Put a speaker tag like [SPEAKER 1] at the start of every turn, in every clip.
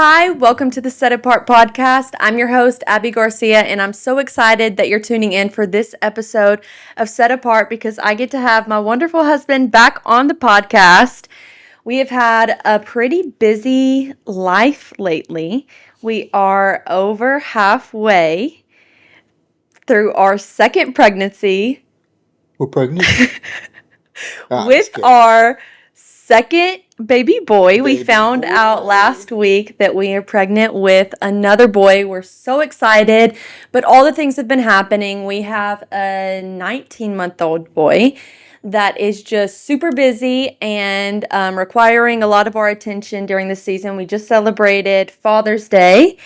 [SPEAKER 1] Hi, welcome to the Set Apart podcast. I'm your host, Abby Garcia, and I'm so excited that you're tuning in for this episode of Set Apart because I get to have my wonderful husband back on the podcast. We have had a pretty busy life lately. We are over halfway through our second pregnancy.
[SPEAKER 2] We're pregnant?
[SPEAKER 1] With
[SPEAKER 2] Just kidding.
[SPEAKER 1] our second baby boy. We
[SPEAKER 2] Baby
[SPEAKER 1] found out
[SPEAKER 2] boy.
[SPEAKER 1] last week that we are pregnant with another boy. We're so excited, but all the things have been happening. We have a 19-month-old boy that is just super busy and requiring a lot of our attention during the season. We just celebrated Father's Day.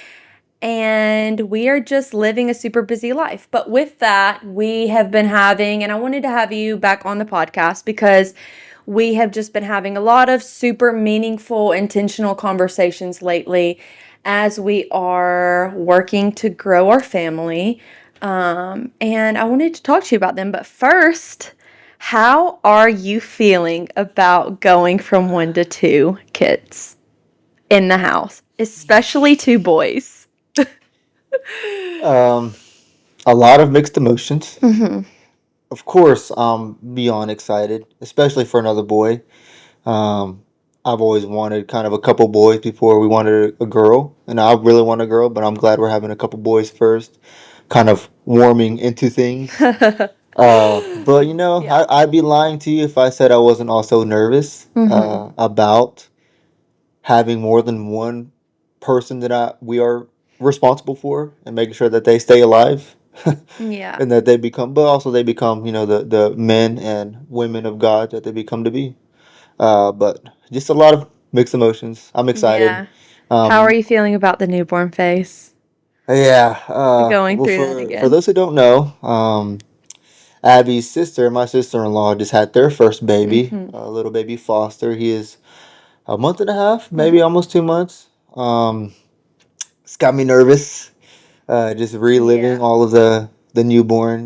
[SPEAKER 1] And we are just living a super busy life. But with that, we have been having, and I wanted to have you back on the podcast because we have just been having a lot of super meaningful, intentional conversations lately as we are working to grow our family. And I wanted to talk to you about them. But first, how are you feeling about going from 1 to 2 kids in the house, especially 2 boys?
[SPEAKER 2] Um, a lot of mixed emotions.
[SPEAKER 1] Mm-hmm.
[SPEAKER 2] Of course, I'm beyond excited, especially for another boy. Um, I've always wanted kind of a couple boys before we wanted a girl, and I really want a girl, but I'm glad we're having a couple boys first, kind of warming into things. But
[SPEAKER 1] Yeah.
[SPEAKER 2] I'd be lying to you if I said I wasn't also nervous
[SPEAKER 1] Mm-hmm.
[SPEAKER 2] about having more than one person that we are responsible for and making sure that they stay alive
[SPEAKER 1] Yeah.
[SPEAKER 2] and that they become, but also they become, the men and women of God that they become to be. But just a lot of mixed emotions. I'm excited.
[SPEAKER 1] Yeah. How are
[SPEAKER 2] Um,
[SPEAKER 1] you feeling about the newborn phase?
[SPEAKER 2] yeah.
[SPEAKER 1] Going
[SPEAKER 2] Well,
[SPEAKER 1] through that
[SPEAKER 2] for
[SPEAKER 1] again.
[SPEAKER 2] those who don't know, Abby's sister, my sister-in-law, just had their first baby,
[SPEAKER 1] Mm-hmm.
[SPEAKER 2] little baby Foster. He is a month and a half,
[SPEAKER 1] Mm-hmm.
[SPEAKER 2] maybe almost 2 months. It's got me nervous. Just reliving
[SPEAKER 1] Yeah.
[SPEAKER 2] all of the newborn,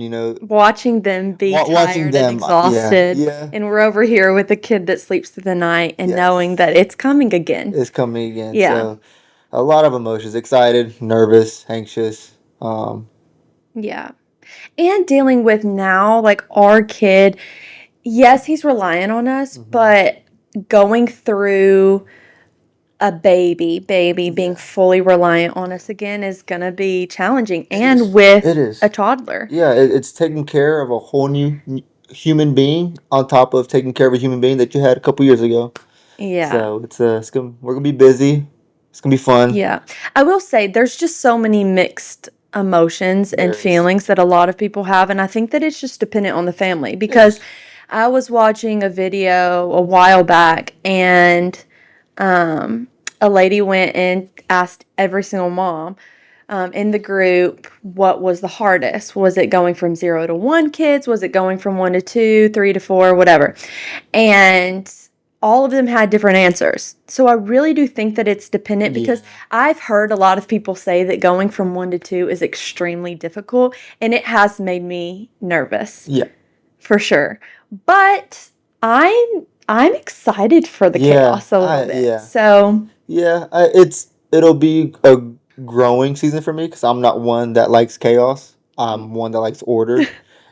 [SPEAKER 1] Watching them be
[SPEAKER 2] watching
[SPEAKER 1] tired and
[SPEAKER 2] them. Yeah,
[SPEAKER 1] exhausted.
[SPEAKER 2] yeah,
[SPEAKER 1] And we're over here with a kid that sleeps through the night and knowing
[SPEAKER 2] yes,
[SPEAKER 1] that it's coming again.
[SPEAKER 2] it's coming again.
[SPEAKER 1] Yeah.
[SPEAKER 2] So a lot of emotions: excited, nervous, anxious.
[SPEAKER 1] Yeah. And dealing with now, like our kid, yes, he's relying on us,
[SPEAKER 2] Mhm.
[SPEAKER 1] but going through a baby being
[SPEAKER 2] Yeah,
[SPEAKER 1] fully reliant on us again is going to be challenging
[SPEAKER 2] it
[SPEAKER 1] and
[SPEAKER 2] is. It
[SPEAKER 1] with a
[SPEAKER 2] is.
[SPEAKER 1] toddler.
[SPEAKER 2] Yeah, it's taking care of a whole new human being on top of taking care of a human being that you had a couple years ago.
[SPEAKER 1] Yeah.
[SPEAKER 2] So we're gonna be busy. It's gonna be fun.
[SPEAKER 1] Yeah. I will say there's just so many mixed emotions and
[SPEAKER 2] There is.
[SPEAKER 1] feelings that a lot of people have, and I think that it's just dependent on the family
[SPEAKER 2] It
[SPEAKER 1] because
[SPEAKER 2] is.
[SPEAKER 1] I was watching a video a while back and um a lady went and asked every single mom in the group what was the hardest. Was it going from 0 to 1 kids? Was it going from 1 to 2, 3 to 4, whatever? And all of them had different answers. So I really do think that it's dependent because
[SPEAKER 2] Yeah.
[SPEAKER 1] I've heard a lot of people say that going from 1 to 2 is extremely difficult, and it has made me nervous
[SPEAKER 2] Yeah.
[SPEAKER 1] for sure. But I'm excited for the
[SPEAKER 2] Yeah.
[SPEAKER 1] chaos a little
[SPEAKER 2] I
[SPEAKER 1] bit.
[SPEAKER 2] yeah.
[SPEAKER 1] So
[SPEAKER 2] Yeah, it'll be a growing season for me because I'm not one that likes chaos. I'm one that likes order,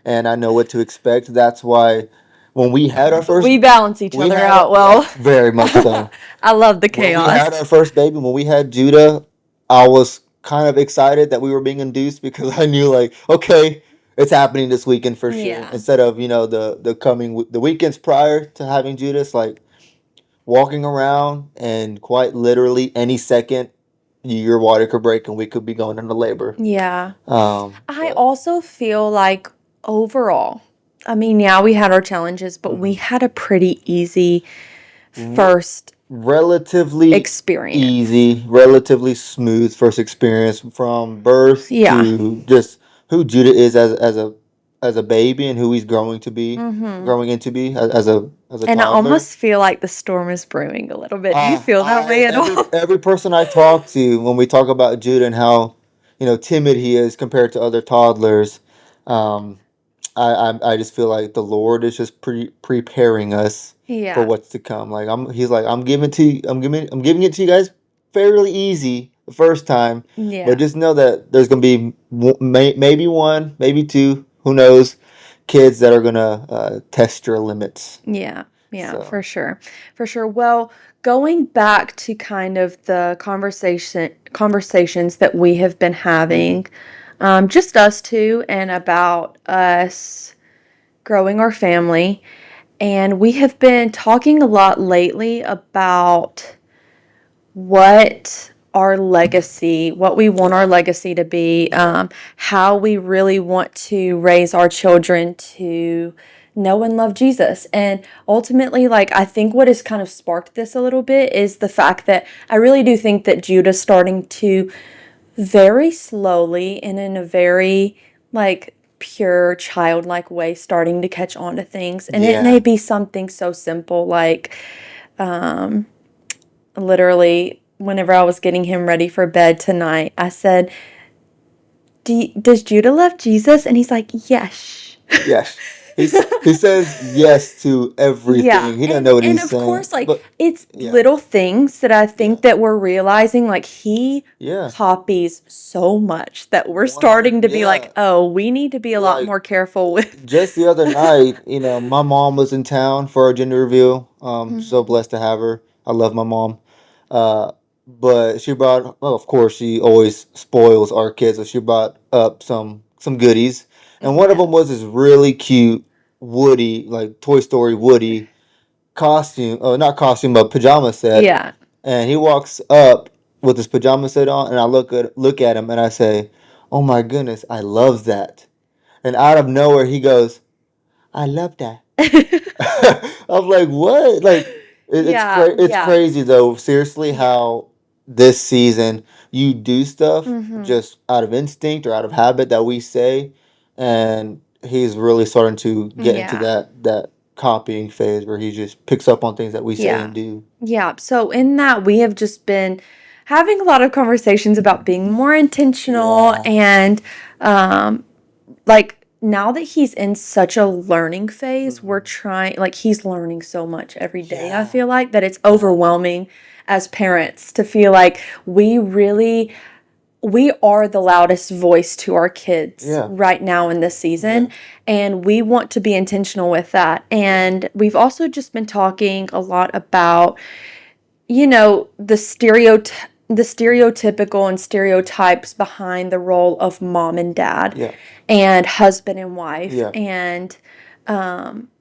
[SPEAKER 2] and I know what to expect. That's why when we had our first,
[SPEAKER 1] we balance each
[SPEAKER 2] we
[SPEAKER 1] other
[SPEAKER 2] had
[SPEAKER 1] out
[SPEAKER 2] yeah,
[SPEAKER 1] well.
[SPEAKER 2] very much so.
[SPEAKER 1] I love the
[SPEAKER 2] When we had our
[SPEAKER 1] chaos.
[SPEAKER 2] first baby, when we had Judah, I was kind of excited that we were being induced because I knew like, okay, it's happening this weekend for sure.
[SPEAKER 1] Yeah.
[SPEAKER 2] Instead of the weekends prior to having Judah, it's like walking around and quite literally any second your water could break and we could be going into labor.
[SPEAKER 1] Yeah. I
[SPEAKER 2] But
[SPEAKER 1] also feel like overall, I mean, yeah, we had our challenges, but we
[SPEAKER 2] mhm.
[SPEAKER 1] had a pretty easy
[SPEAKER 2] R-
[SPEAKER 1] first
[SPEAKER 2] relatively
[SPEAKER 1] experience.
[SPEAKER 2] easy, relatively smooth first experience from birth
[SPEAKER 1] Yeah.
[SPEAKER 2] to just who Judah is as a baby and who he's
[SPEAKER 1] Mm-hmm.
[SPEAKER 2] growing into be as a
[SPEAKER 1] And I
[SPEAKER 2] toddler.
[SPEAKER 1] almost feel like the storm is brewing a little bit. Do you feel that
[SPEAKER 2] I
[SPEAKER 1] way at
[SPEAKER 2] every
[SPEAKER 1] all?
[SPEAKER 2] every person I talk to when we talk about Judah and how timid he is compared to other toddlers, um, I just feel like the Lord is just preparing us for
[SPEAKER 1] Yeah.
[SPEAKER 2] what's to come. Like he's like I'm giving it to you guys fairly easy the first time, but
[SPEAKER 1] Yeah.
[SPEAKER 2] just know that there's gonna be maybe one, maybe two, who knows, kids that are gonna test your limits.
[SPEAKER 1] Yeah, yeah,
[SPEAKER 2] So
[SPEAKER 1] for sure. For sure. Well, going back to kind of the conversations that we have been having, just us two and about us growing our family, and we have been talking a lot lately about what our legacy, what we want our legacy to be, how we really want to raise our children to know and love Jesus. And ultimately, like, I think what has kind of sparked this a little bit is the fact that I really do think that Judah's starting to very slowly and in a very, like, pure childlike way starting to catch on to things. And it may
[SPEAKER 2] yeah,
[SPEAKER 1] be something so simple like, um, literally, whenever I was getting him ready for bed tonight, I said, does Judah love Jesus? And he's like, yes.
[SPEAKER 2] yes. He says yes to
[SPEAKER 1] Yeah.
[SPEAKER 2] everything. He doesn't
[SPEAKER 1] And
[SPEAKER 2] know what
[SPEAKER 1] and
[SPEAKER 2] he's
[SPEAKER 1] of
[SPEAKER 2] saying,
[SPEAKER 1] course, like,
[SPEAKER 2] but
[SPEAKER 1] it's
[SPEAKER 2] yeah,
[SPEAKER 1] little things that I
[SPEAKER 2] yeah,
[SPEAKER 1] think that we're realizing, like, he
[SPEAKER 2] yeah.
[SPEAKER 1] copies so much that we're
[SPEAKER 2] 100.
[SPEAKER 1] starting to be like,
[SPEAKER 2] Yeah,
[SPEAKER 1] oh, we need to be a lot
[SPEAKER 2] like
[SPEAKER 1] more careful with.
[SPEAKER 2] just the other night, my mom was in town for our gender reveal. So
[SPEAKER 1] Mhm.
[SPEAKER 2] blessed to have her. I love my mom. Uh, but she brought, well, of course, she always spoils our kids. So she brought up some goodies, and one of
[SPEAKER 1] Yeah.
[SPEAKER 2] them was this really cute Woody, like Toy Story Woody costume. Not costume, but pajama set.
[SPEAKER 1] Yeah.
[SPEAKER 2] And he walks up with his pajama set on, and I look at him, and I say, "Oh my goodness, I love that." And out of nowhere, he goes, I love that. I'm like, what? Like,
[SPEAKER 1] Yeah,
[SPEAKER 2] it's
[SPEAKER 1] yeah.
[SPEAKER 2] crazy though. Seriously,
[SPEAKER 1] Yeah.
[SPEAKER 2] how this season you do stuff
[SPEAKER 1] Mhm.
[SPEAKER 2] just out of instinct or out of habit that we say, and he's really starting to get into
[SPEAKER 1] Yeah.
[SPEAKER 2] that copying phase where he just picks up on things that we say
[SPEAKER 1] Yeah.
[SPEAKER 2] and do.
[SPEAKER 1] Yeah. So in that, we have just been having a lot of conversations about being more intentional
[SPEAKER 2] Yeah.
[SPEAKER 1] and, um, like, now that he's in such a learning phase, we're
[SPEAKER 2] Hmm.
[SPEAKER 1] trying, like, he's learning so much every day. I
[SPEAKER 2] Yeah.
[SPEAKER 1] feel like that it's
[SPEAKER 2] Yeah.
[SPEAKER 1] overwhelming as parents to feel like we are the loudest voice to our kids
[SPEAKER 2] Yeah.
[SPEAKER 1] right now in this
[SPEAKER 2] Yeah.
[SPEAKER 1] season, and we want to be intentional with that.
[SPEAKER 2] Yeah.
[SPEAKER 1] And we've also just been talking a lot about, the stereotypical and stereotypes behind the role of mom and dad
[SPEAKER 2] Yeah.
[SPEAKER 1] and husband and wife,
[SPEAKER 2] Yeah.
[SPEAKER 1] and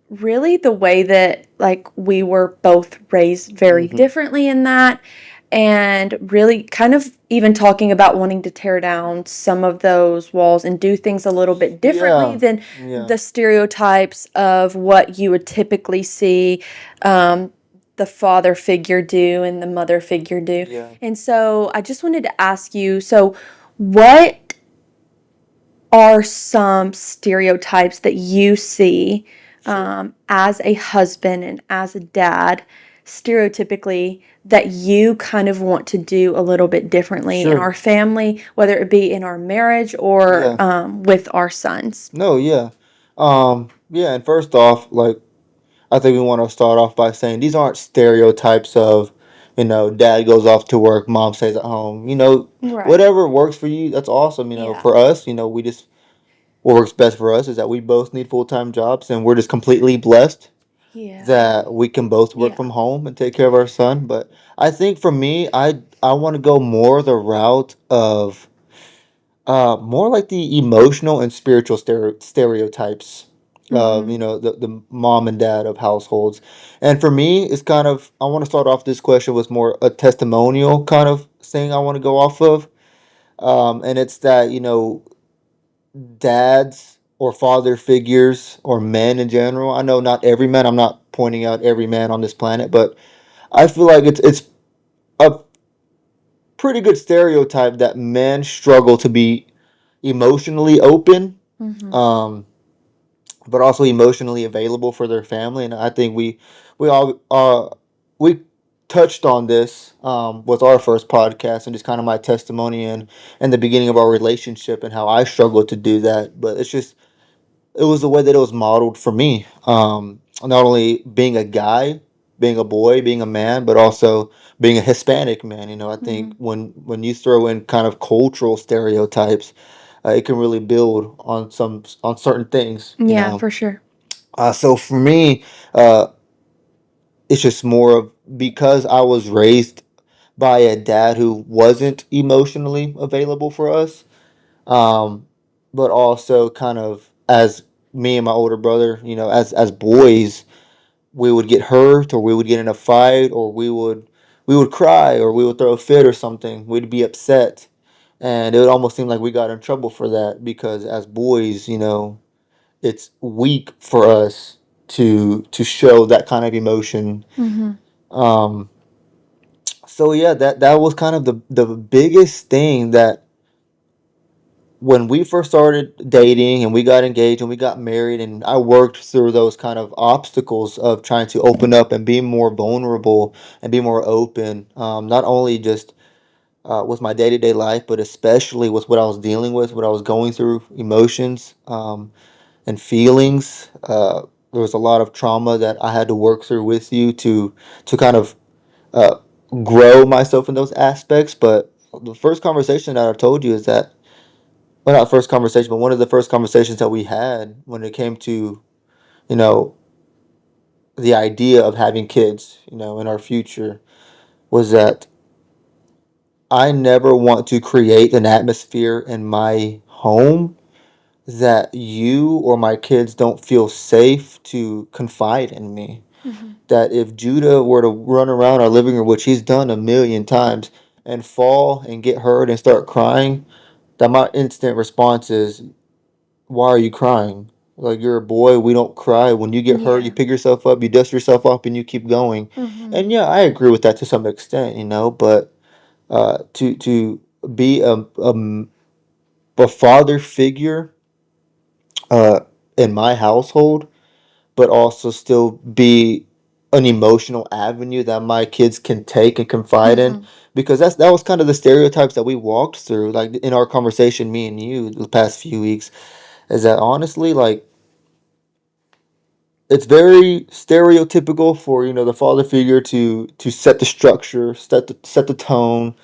[SPEAKER 1] really the way that, like, we were both raised very
[SPEAKER 2] Hmm.
[SPEAKER 1] differently in that, and really kind of even talking about wanting to tear down some of those walls and do things a little bit differently
[SPEAKER 2] Yeah.
[SPEAKER 1] than
[SPEAKER 2] Yeah.
[SPEAKER 1] the stereotypes of what you would typically see, the father figure do and the mother figure do.
[SPEAKER 2] Yeah.
[SPEAKER 1] And so I just wanted to ask you, so what are some stereotypes that you see,
[SPEAKER 2] Sure.
[SPEAKER 1] as a husband and as a dad, stereotypically, that you kind of want to do a little bit differently in
[SPEAKER 2] Sure.
[SPEAKER 1] our family, whether it be in our marriage or,
[SPEAKER 2] Yeah.
[SPEAKER 1] with our sons?
[SPEAKER 2] No, yeah. Yeah, and first off, like I think we want to start off by saying these aren't stereotypes of, dad goes off to work, mom stays at home.
[SPEAKER 1] Right.
[SPEAKER 2] Whatever works for you, that's awesome.
[SPEAKER 1] Yeah.
[SPEAKER 2] For us, we just what works best for us is that we both need full-time jobs and we're just completely blessed
[SPEAKER 1] Yeah.
[SPEAKER 2] that we can both work
[SPEAKER 1] Yeah.
[SPEAKER 2] from home and take care of our son. But I think for me, I want to go more the route of more like the emotional and spiritual stereotypes of
[SPEAKER 1] Mm-hmm.
[SPEAKER 2] the mom and dad of households. And for me, it's kind of I want to start off this question with more a testimonial kind of thing I want to go off of. And it's that dads or father figures or men in general. I know not every man. I'm not pointing out every man on this planet, but I feel like it's a pretty good stereotype that men struggle to be emotionally open,
[SPEAKER 1] Mm-hmm.
[SPEAKER 2] um, but also emotionally available for their family. And I think we all we touched on this with our first podcast and just kind of my testimony and the beginning of our relationship and how I struggled to do that. But it was the way that it was modeled for me. Not only being a guy, being a boy, being a man, but also being a Hispanic man. I think
[SPEAKER 1] Mhm.
[SPEAKER 2] when you throw in kind of cultural stereotypes, it can really build on certain things.
[SPEAKER 1] Yeah, for sure.
[SPEAKER 2] So for me, uh, it's just more of because I was raised by a dad who wasn't emotionally available for us, um, but also kind of as me and my older brother, as boys, we would get hurt or we would get in a fight or we would cry or we would throw a fit or something. We'd be upset, and it would almost seem like we got in trouble for that because as boys, it's weak for us to show that kind of emotion.
[SPEAKER 1] Mhm.
[SPEAKER 2] Um, so yeah, that was kind of the biggest thing that when we first started dating and we got engaged and we got married and I worked through those kind of obstacles of trying to open up and be more vulnerable and be more open, not only just with my day-to-day life, but especially with what I was dealing with, what I was going through, emotions, and feelings. There was a lot of trauma that I had to work through with you to kind of uh, grow myself in those aspects. But the first conversation that I told you is that, well, not first conversation, but one of the first conversations that we had when it came to, you know, the idea of having kids, in our future, was that I never want to create an atmosphere in my home that you or my kids don't feel safe to confide in me.
[SPEAKER 1] Mhm.
[SPEAKER 2] That if Judah were to run around our living room, which he's done a million times, and fall and get hurt and start crying, that my instant response is, why are you crying? Like, you're a boy, we don't cry. When you get hurt, you
[SPEAKER 1] Yeah.
[SPEAKER 2] pick yourself up, you dust yourself up, and you keep going.
[SPEAKER 1] Mhm.
[SPEAKER 2] And yeah, I agree with that to some extent, but to be a father figure uh, in my household, but also still be an emotional avenue that my kids can take and confide in,
[SPEAKER 1] Mhm.
[SPEAKER 2] because that was kind of the stereotypes that we walked through, like in our conversation, me and you, the past few weeks, is that honestly, like, it's very stereotypical for the father figure to set the structure, set the tone,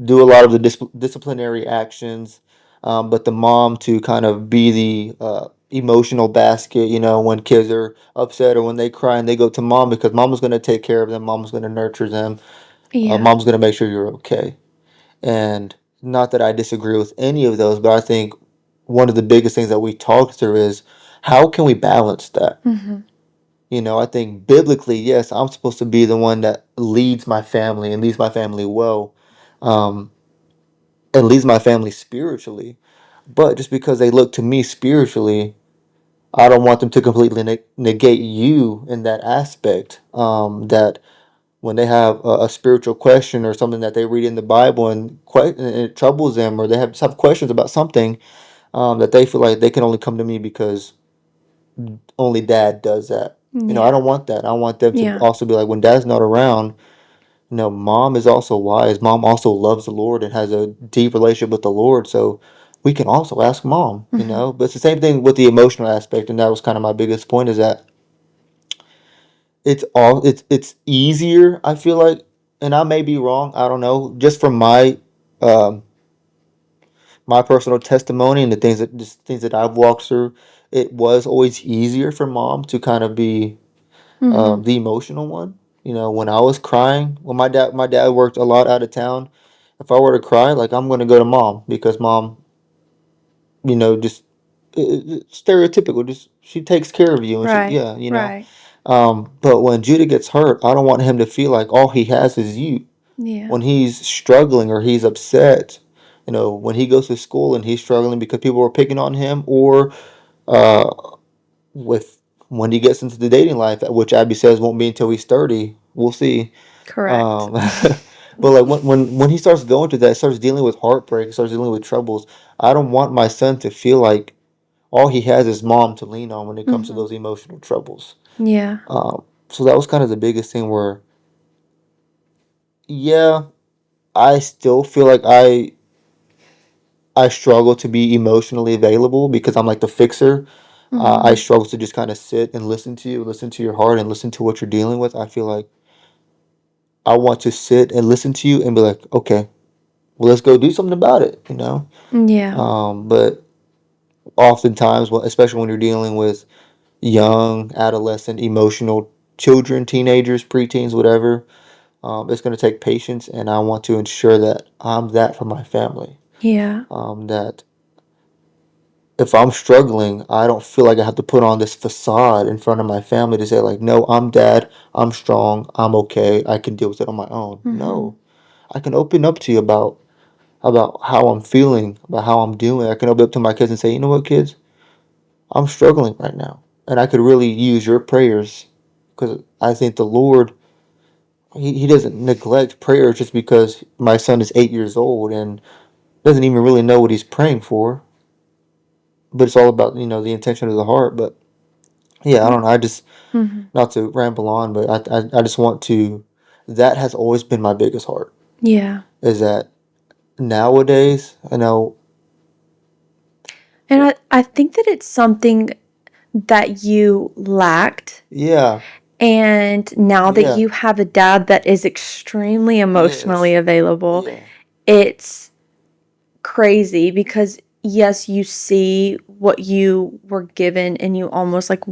[SPEAKER 2] do a lot of the disciplinary actions, but the mom to kind of be the emotional basket. When kids are upset or when they cry and they go to mom because mom's going to take care of them, mom's going to nurture them,
[SPEAKER 1] Yeah.
[SPEAKER 2] mom's going to make sure you're okay. And not that I disagree with any of those, but I think one of the biggest things that we talked through is how can we balance that.
[SPEAKER 1] Mhm.
[SPEAKER 2] I think biblically, yes, I'm supposed to be the one that leads my family and leads my family well, um, and leads my family spiritually. But just because they look to me spiritually, I don't want them to completely negate you in that aspect. That when they have a spiritual question or something that they read in the Bible and it troubles them, or they have questions about something, that they feel like they can only come to me because only dad does that. I
[SPEAKER 1] Yeah.
[SPEAKER 2] don't want that. I want them to
[SPEAKER 1] Yeah.
[SPEAKER 2] also be like, when dad's not around, mom is also wise. Mom also loves the Lord and has a deep relationship with the Lord. So we can also ask mom.
[SPEAKER 1] Mhm.
[SPEAKER 2] But it's the same thing with the emotional aspect. And that was kind of my biggest point, is that it's easier, I feel like, and I may be wrong. I don't know. Just from um, my personal testimony and the things that I've walked through, it was always easier for mom to kind of be
[SPEAKER 1] Mhm.
[SPEAKER 2] the emotional one. When I was crying, when my dad worked a lot out of town. If I were to cry, like, I'm gonna go to mom because mom, just stereotypical. Just she takes care of you, and she,
[SPEAKER 1] Right.
[SPEAKER 2] yeah.
[SPEAKER 1] Right.
[SPEAKER 2] But when Judah gets hurt, I don't want him to feel like all he has is you.
[SPEAKER 1] Yeah.
[SPEAKER 2] When he's struggling or he's upset, when he goes to school and he's struggling because people are picking on him, or uh, with when he gets into the dating life, which Abby says won't be until he's 30. We'll see.
[SPEAKER 1] Correct.
[SPEAKER 2] Um, but like when he starts going through that, starts dealing with heartbreak, starts dealing with troubles, I don't want my son to feel like all he has is mom to lean on when it comes to
[SPEAKER 1] Mhm.
[SPEAKER 2] those emotional troubles.
[SPEAKER 1] Yeah.
[SPEAKER 2] So that was kind of the biggest thing where, yeah, I still feel like I struggle to be emotionally available because I'm like the fixer. I
[SPEAKER 1] Mhm.
[SPEAKER 2] struggle to just kind of sit and listen to you, listen to your heart, and listen to what you're dealing with. I feel like I want to sit and listen to you and be like, okay, well, let's go do something about it, you know.
[SPEAKER 1] Yeah.
[SPEAKER 2] But oftentimes, especially when you're dealing with young, adolescent, emotional children, teenagers, preteens, whatever, it's going to take patience, and I want to ensure that I'm that for my family.
[SPEAKER 1] Yeah.
[SPEAKER 2] That if I'm struggling, I don't feel like I have to put on this facade in front of my family to say like, no, I'm dad, I'm strong, I'm okay, I can deal with it on my own.
[SPEAKER 1] Mm-hmm.
[SPEAKER 2] No, I can open up to you about how I'm feeling, about how I'm doing. I can open up to my kids and say, you know what, kids, I'm struggling right now, and I could really use your prayers because I think the Lord, he doesn't neglect prayer just because my son is 8 years old and doesn't even really know what he's praying for. But it's all about the intention of the heart. But yeah, I don't know. I just,
[SPEAKER 1] Mm-hmm.
[SPEAKER 2] not to ramble on, but I just want to. That has always been my biggest heart.
[SPEAKER 1] Yeah.
[SPEAKER 2] Is that nowadays? I know.
[SPEAKER 1] And I think that it's something that you lacked.
[SPEAKER 2] Yeah.
[SPEAKER 1] And now that
[SPEAKER 2] Yeah.
[SPEAKER 1] you have a dad that is extremely emotionally
[SPEAKER 2] Yes.
[SPEAKER 1] available,
[SPEAKER 2] Yeah.
[SPEAKER 1] it's crazy because, yes, you see what you were given and you almost like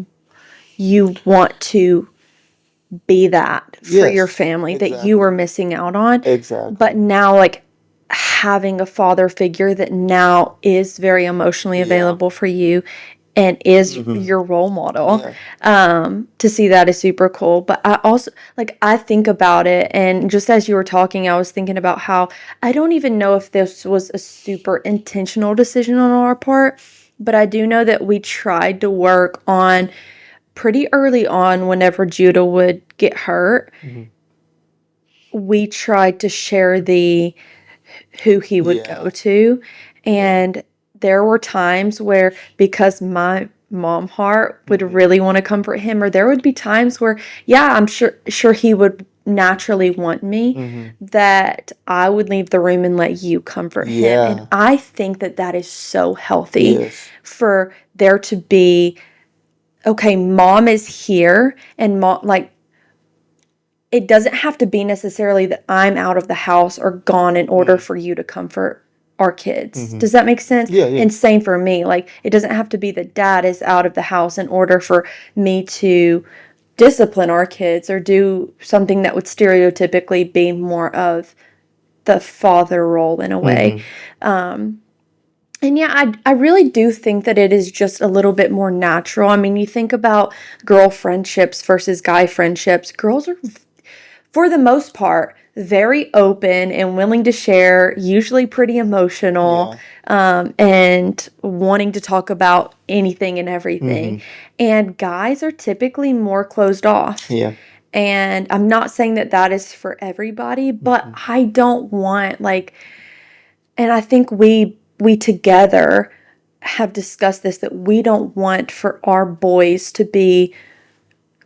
[SPEAKER 1] you want to be that for your
[SPEAKER 2] Yes.
[SPEAKER 1] family that you were
[SPEAKER 2] Exactly.
[SPEAKER 1] missing out on. But
[SPEAKER 2] Exactly.
[SPEAKER 1] now, like, having a father figure that now is very emotionally
[SPEAKER 2] Yeah.
[SPEAKER 1] available for you and is
[SPEAKER 2] Mm-hmm.
[SPEAKER 1] your role model,
[SPEAKER 2] Yeah.
[SPEAKER 1] to see that is super cool. But I also, like, I think about it, and just as you were talking, I was thinking about how I don't even know if this was a super intentional decision on our part, but I do know that we tried to work on pretty early on whenever Judah would get hurt.
[SPEAKER 2] Mm-hmm.
[SPEAKER 1] We tried to share the who he would go
[SPEAKER 2] Yeah.
[SPEAKER 1] to.
[SPEAKER 2] Yeah.
[SPEAKER 1] And there were times where, because my mom heart would
[SPEAKER 2] Mm-hmm.
[SPEAKER 1] really want to comfort him, or there would be times where, yeah, I'm sure he would naturally want me,
[SPEAKER 2] Mm-hmm.
[SPEAKER 1] that I would leave the room and let you comfort him. And
[SPEAKER 2] Yeah.
[SPEAKER 1] I think that that is so healthy
[SPEAKER 2] Yes.
[SPEAKER 1] for there to be, okay, mom is here, and mom, like, it doesn't have to be necessarily that I'm out of the house or gone in order
[SPEAKER 2] Mm-hmm.
[SPEAKER 1] for you to comfort our kids.
[SPEAKER 2] Mm-hmm.
[SPEAKER 1] Does that make sense?
[SPEAKER 2] Yeah. Yeah.
[SPEAKER 1] And same for me. Like, it doesn't have to be that dad is out of the house in order for me to discipline our kids or do something that would stereotypically be more of the father role in a way.
[SPEAKER 2] Mm-hmm.
[SPEAKER 1] And yeah, I really do think that it is just a little bit more natural. I mean, you think about girl friendships versus guy friendships. Girls are, for the most part, very open and willing to share, usually pretty emotional,
[SPEAKER 2] Yeah.
[SPEAKER 1] and wanting to talk about anything and everything.
[SPEAKER 2] Mm-hmm.
[SPEAKER 1] And guys are typically more closed off.
[SPEAKER 2] Yeah.
[SPEAKER 1] And I'm not saying that that is for everybody, but
[SPEAKER 2] Mm-hmm.
[SPEAKER 1] I don't want, like, and I think we together have discussed this, that we don't want for our boys to be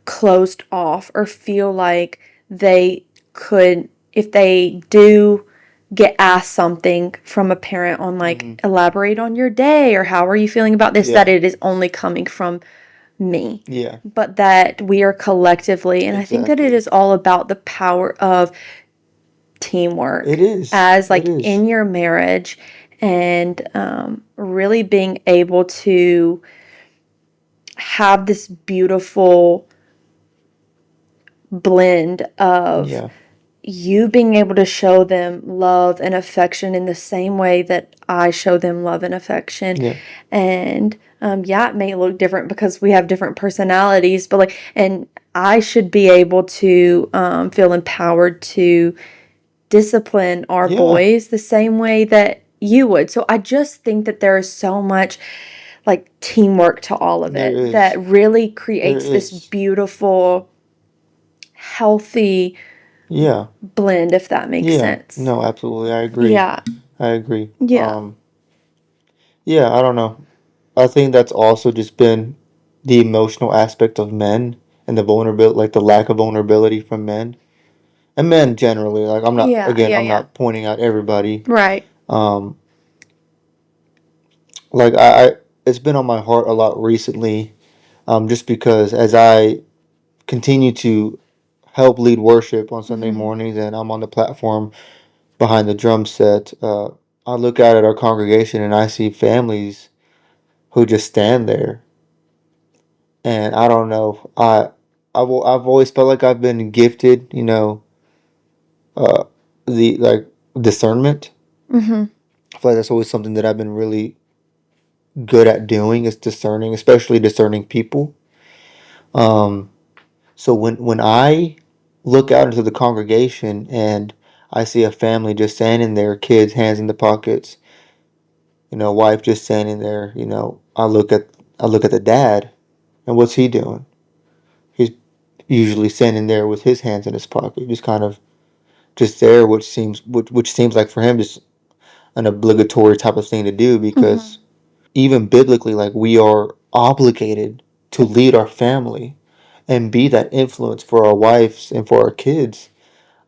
[SPEAKER 1] closed off or feel like they could, if they do get asked something from a parent on, like,
[SPEAKER 2] Mm-hmm.
[SPEAKER 1] elaborate on your day or how are you feeling about this, that
[SPEAKER 2] Yeah.
[SPEAKER 1] it is only coming from me,
[SPEAKER 2] Yeah.
[SPEAKER 1] but that we are collectively, and I think that it
[SPEAKER 2] Exactly.
[SPEAKER 1] is all about the power of
[SPEAKER 2] It
[SPEAKER 1] teamwork
[SPEAKER 2] is.
[SPEAKER 1] as,
[SPEAKER 2] It
[SPEAKER 1] like,
[SPEAKER 2] is.
[SPEAKER 1] in your marriage, and really being able to have this beautiful blend of
[SPEAKER 2] Yeah.
[SPEAKER 1] you being able to show them love and affection in the same way that I show them love and affection.
[SPEAKER 2] Yeah.
[SPEAKER 1] And yeah, it may look different because we have different personalities, but, like, and I should be able to feel empowered to discipline our
[SPEAKER 2] Yeah.
[SPEAKER 1] boys the same way that you would. So I just think that there is so much, like, teamwork to all of
[SPEAKER 2] There
[SPEAKER 1] it
[SPEAKER 2] is.
[SPEAKER 1] that really
[SPEAKER 2] There
[SPEAKER 1] creates this
[SPEAKER 2] is.
[SPEAKER 1] beautiful, healthy
[SPEAKER 2] Yeah.
[SPEAKER 1] blend, if that makes
[SPEAKER 2] Yeah.
[SPEAKER 1] sense.
[SPEAKER 2] No, absolutely. I agree.
[SPEAKER 1] Yeah.
[SPEAKER 2] I agree.
[SPEAKER 1] Yeah.
[SPEAKER 2] Yeah, I don't know. I think that's also just been the emotional aspect of men and the vulnerability, like the lack of vulnerability from men and men generally. Like
[SPEAKER 1] Yeah. Yeah.
[SPEAKER 2] I'm
[SPEAKER 1] Yeah.
[SPEAKER 2] not pointing out everybody.
[SPEAKER 1] Right.
[SPEAKER 2] Um, like I it's been on my heart a lot recently. Just because as I continue to help lead worship on Sunday
[SPEAKER 1] Mm-hmm.
[SPEAKER 2] mornings, and I'm on the platform behind the drum set. I look out at our congregation and I see families who just stand there, and I don't know. I've always felt like I've been gifted, uh, the like discernment.
[SPEAKER 1] Mm-hmm.
[SPEAKER 2] I feel like that's always something that I've been really good at doing is discerning, especially discerning people. Um, so when I look out into the congregation and I see a family just standing there, kids hands in the pockets, wife just standing there, I look at the dad, and what's he doing? He's usually standing there with his hands in his pocket, just kind of just there, which seems like for him just an obligatory type of thing to do
[SPEAKER 1] Mm-hmm.
[SPEAKER 2] because even biblically, like we are obligated to lead our family and be that influence for our wives and for our kids.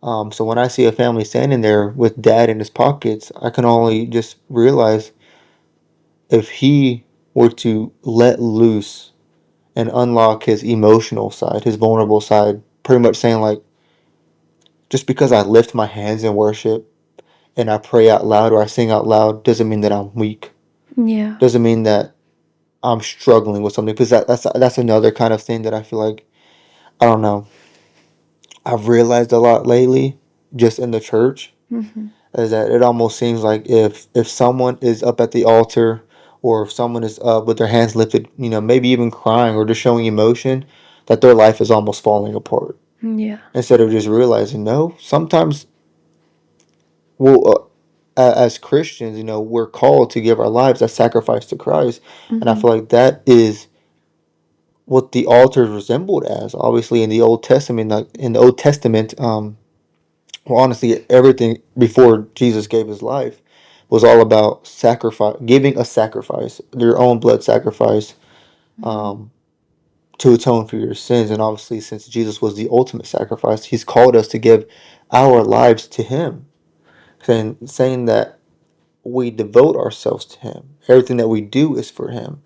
[SPEAKER 2] So when I see a family standing there with dad in his pockets, I can only just realize if he were to let loose and unlock his emotional side, his vulnerable side, pretty much saying like, just because I lift my hands in worship and I pray out loud or I sing out loud doesn't mean that I'm weak.
[SPEAKER 1] Yeah.
[SPEAKER 2] Doesn't mean that I'm struggling with something because that's another kind of thing that I feel like I don't know. I've realized a lot lately, just in the church,
[SPEAKER 1] Mm-hmm.
[SPEAKER 2] is that it almost seems like if someone is up at the altar or if someone is up with their hands lifted, maybe even crying or just showing emotion, that their life is almost falling apart.
[SPEAKER 1] Yeah.
[SPEAKER 2] Instead of just realizing, no, sometimes well, as Christians, we're called to give our lives as sacrifice to Christ, and I
[SPEAKER 1] Mm-hmm.
[SPEAKER 2] feel like that is what the altar resembled as. Obviously, in the Old Testament, well, honestly, everything before Jesus gave his life was all about sacrifice, giving a sacrifice, your own blood sacrifice,
[SPEAKER 1] Mm-hmm.
[SPEAKER 2] um, to atone for your sins. And obviously, since Jesus was the ultimate sacrifice, he's called us to give our lives to him, saying that we devote ourselves to him. Everything that we do is for him.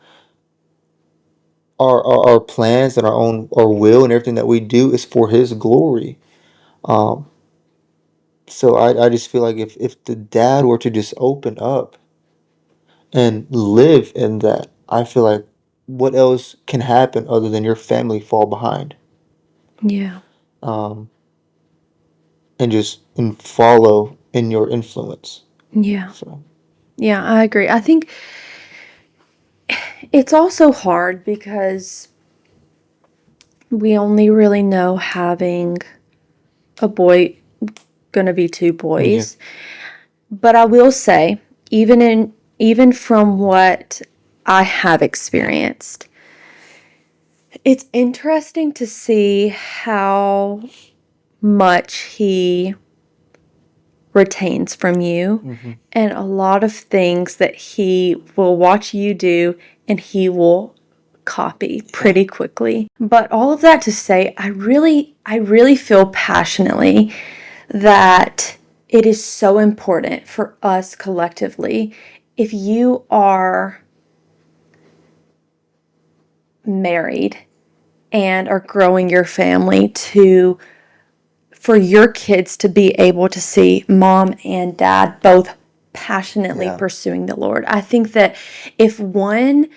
[SPEAKER 2] Our plans and our will and everything that we do is for his glory. Um, so I just feel like if the dad were to just open up and live in that, I feel like what else can happen other than your family fall behind,
[SPEAKER 1] Yeah.
[SPEAKER 2] um, and follow in your influence.
[SPEAKER 1] Yeah.
[SPEAKER 2] So
[SPEAKER 1] Yeah, I agree. I think it's also hard because we only really know having a boy, gonna be two
[SPEAKER 2] yeah,
[SPEAKER 1] boys. But I will say, even from what I have experienced, it's interesting to see how much he retains from you
[SPEAKER 2] hmm
[SPEAKER 1] and a lot of things that he will watch you do and he will copy
[SPEAKER 2] yeah,
[SPEAKER 1] pretty quickly. But all of that to say, I really feel passionately that it is so important for us collectively, if you are married and are growing your family, to for your kids to be able to see mom and dad both passionately
[SPEAKER 2] yeah,
[SPEAKER 1] pursuing the Lord. I think that if one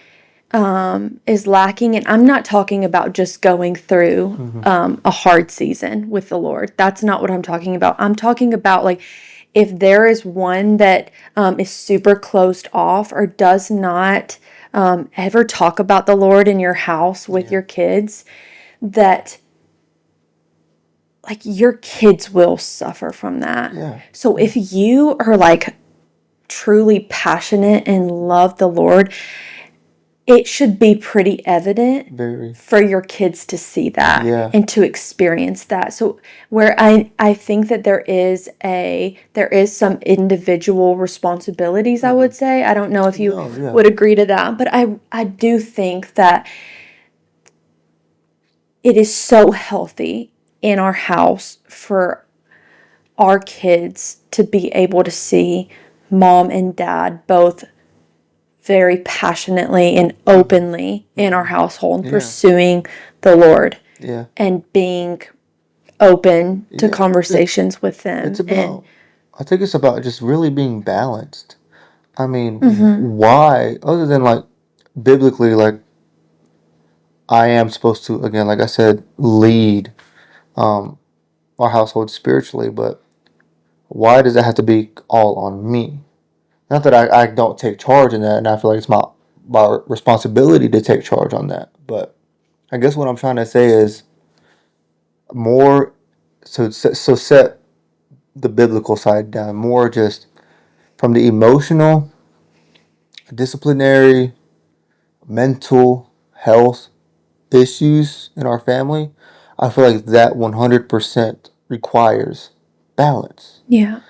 [SPEAKER 1] is lacking, and I'm not talking about just going through
[SPEAKER 2] hmm
[SPEAKER 1] a hard season with the Lord. That's not what I'm talking about. I'm talking about like if there is one that is super closed off or does not ever talk about the Lord in your house with
[SPEAKER 2] yeah,
[SPEAKER 1] your kids, that like your kids will suffer from that.
[SPEAKER 2] yeah,
[SPEAKER 1] So
[SPEAKER 2] yeah,
[SPEAKER 1] if you are like truly passionate and love the Lord, it should be pretty evident
[SPEAKER 2] very,
[SPEAKER 1] for your kids to see that
[SPEAKER 2] yeah,
[SPEAKER 1] and to experience that. So where I think that there is some individual responsibilities, I
[SPEAKER 2] hmm
[SPEAKER 1] would say. I don't know if you
[SPEAKER 2] no, yeah,
[SPEAKER 1] would agree to that, but I do think that it is so healthy in our house for our kids to be able to see mom and dad both very passionately and
[SPEAKER 2] hmm
[SPEAKER 1] openly in our household
[SPEAKER 2] yeah,
[SPEAKER 1] pursuing the Lord
[SPEAKER 2] yeah,
[SPEAKER 1] and being open to
[SPEAKER 2] Yeah,
[SPEAKER 1] conversations with them.
[SPEAKER 2] it's about. I think it's about just really being balanced. I mean,
[SPEAKER 1] Mm-hmm.
[SPEAKER 2] why other than like biblically, like I am supposed to again, like I said, lead um our household spiritually, but why does it have to be all on me? Not that I don't take charge in that, and I feel like it's my responsibility to take charge on that. But I guess what I'm trying to say is more. So set the biblical side down. More just from the emotional, disciplinary, mental health issues in our family. I feel like that 100% requires balance.
[SPEAKER 1] Yeah.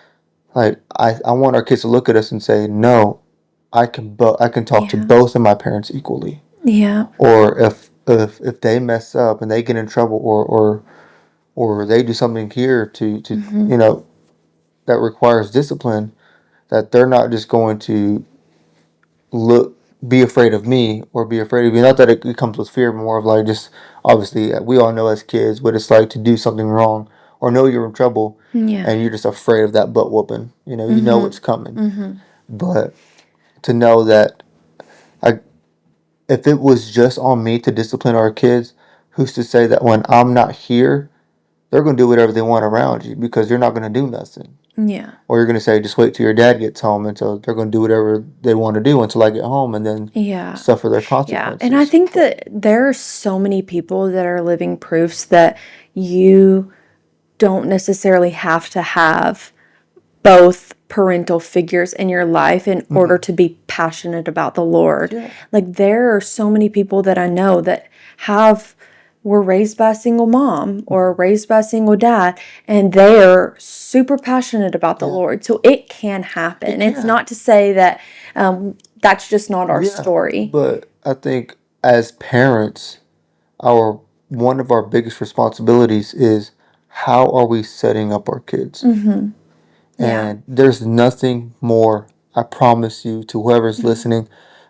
[SPEAKER 2] Like I want our kids to look at us and say, no, I can talk to
[SPEAKER 1] Yeah.
[SPEAKER 2] both of my parents equally.
[SPEAKER 1] Yeah.
[SPEAKER 2] Or if they mess up and they get in trouble or they do something here to
[SPEAKER 1] Mm-hmm.
[SPEAKER 2] that requires discipline, that they're not just going to look be afraid of me or be afraid of me. Not that it comes with fear, but more of like just obviously we all know as kids what it's like to do something wrong or know you're in trouble
[SPEAKER 1] Yeah.
[SPEAKER 2] and you're just afraid of that butt whooping. You know
[SPEAKER 1] Mm-hmm.
[SPEAKER 2] it's coming.
[SPEAKER 1] Mm-hmm.
[SPEAKER 2] But to know that I if it was just on me to discipline our kids, who's to say that when I'm not here, they're going to do whatever they want around you because you're not going to do nothing.
[SPEAKER 1] Yeah.
[SPEAKER 2] Or you're going to say, just wait till your dad gets home until they're going to do whatever they want to do until I get home and then
[SPEAKER 1] Yeah.
[SPEAKER 2] suffer their
[SPEAKER 1] Yeah. And I
[SPEAKER 2] consequences.
[SPEAKER 1] think that there are so many people that are living proofs that you don't necessarily have to have both parental figures in your life in order to be passionate about the Lord.
[SPEAKER 2] Yeah.
[SPEAKER 1] Like there are so many people that I know that were raised by a single mom or raised by a single dad, and they are super passionate about the
[SPEAKER 2] Yeah.
[SPEAKER 1] Lord. So it can happen.
[SPEAKER 2] It
[SPEAKER 1] It's
[SPEAKER 2] can.
[SPEAKER 1] not to say that that's just not our
[SPEAKER 2] Yeah.
[SPEAKER 1] story.
[SPEAKER 2] But I think as parents, our one of our biggest responsibilities is how are we setting up our kids?
[SPEAKER 1] Mm-hmm. Yeah.
[SPEAKER 2] And there's nothing more, I promise you, to whoever's listening,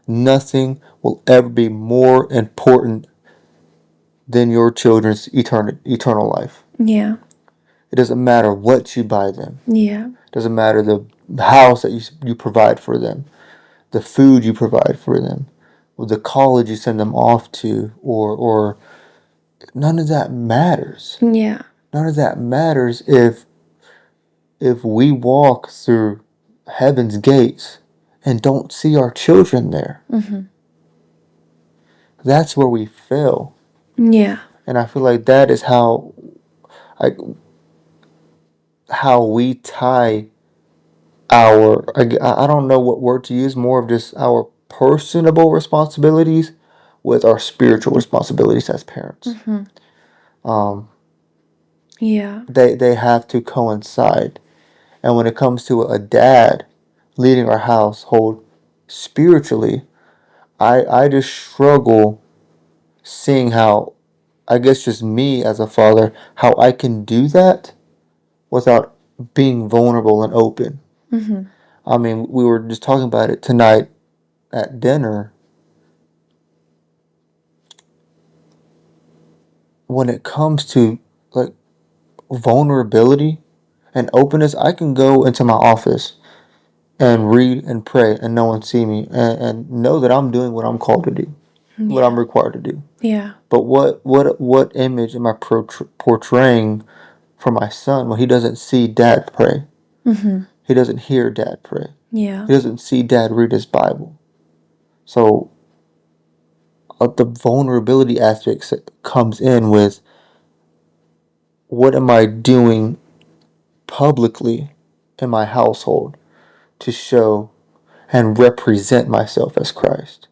[SPEAKER 2] nothing will ever be more important than your children's eternal life.
[SPEAKER 1] Yeah.
[SPEAKER 2] It doesn't matter what you buy them.
[SPEAKER 1] Yeah.
[SPEAKER 2] It doesn't matter the house that you provide for them, the food you provide for them, or the college you send them off to, or none of that matters.
[SPEAKER 1] Yeah.
[SPEAKER 2] None of that matters if we walk through heaven's gates and don't see our children there.
[SPEAKER 1] Mm-hmm.
[SPEAKER 2] That's where we fail.
[SPEAKER 1] Yeah.
[SPEAKER 2] And I feel like that is I, how we tie I don't know what word to use, more of just our personable responsibilities with our spiritual responsibilities as parents.
[SPEAKER 1] Mm-hmm.
[SPEAKER 2] Um,
[SPEAKER 1] Yeah.
[SPEAKER 2] they have to coincide. And when it comes to a dad leading our household spiritually, I just struggle seeing how, I guess just me as a father, how I can do that without being vulnerable and open.
[SPEAKER 1] Mm-hmm.
[SPEAKER 2] I mean, we were just talking about it tonight at dinner. When it comes to like vulnerability and openness, I can go into my office and read and pray and no one see me and know that I'm doing what I'm called to do, what I'm
[SPEAKER 1] Yeah.
[SPEAKER 2] required to do.
[SPEAKER 1] Yeah.
[SPEAKER 2] But what image am I portraying for my son when he doesn't see dad pray?
[SPEAKER 1] Mm-hmm.
[SPEAKER 2] He doesn't hear dad pray.
[SPEAKER 1] Yeah.
[SPEAKER 2] He doesn't see dad read his Bible. So the vulnerability aspect comes in with what am I doing publicly in my household to show and represent myself as Christ.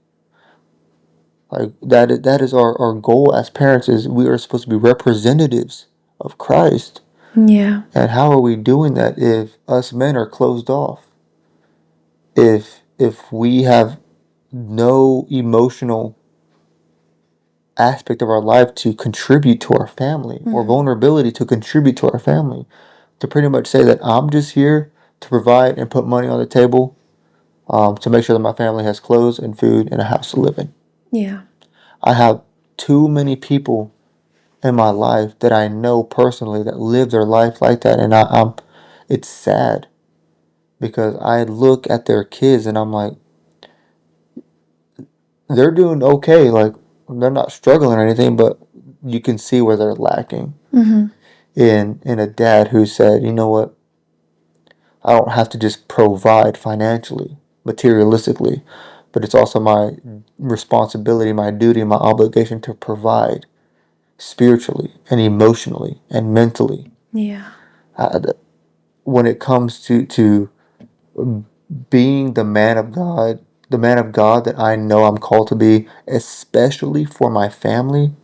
[SPEAKER 2] Like that is our goal as parents is we are supposed to be representatives of Christ.
[SPEAKER 1] Yeah.
[SPEAKER 2] And how are we doing that if us men are closed off? If we have no emotional aspect of our life to contribute to our family or
[SPEAKER 1] Mm-hmm.
[SPEAKER 2] vulnerability to contribute to our family, to pretty much say that I'm just here to provide and put money on the table to make sure that my family has clothes and food and a house to live in.
[SPEAKER 1] Yeah.
[SPEAKER 2] I have too many people in my life that I know personally that live their life like that, and it's sad because I look at their kids and I'm like, they're doing okay, like they're not struggling or anything, but you can see where they're lacking.
[SPEAKER 1] Mm-hmm.
[SPEAKER 2] In a dad who said, you know what, I don't have to just provide financially, materialistically, but it's also my responsibility, my duty, my obligation to provide spiritually and emotionally and mentally.
[SPEAKER 1] Yeah.
[SPEAKER 2] Uh, when it comes to being the man of God that I know I'm called to be, especially for my family,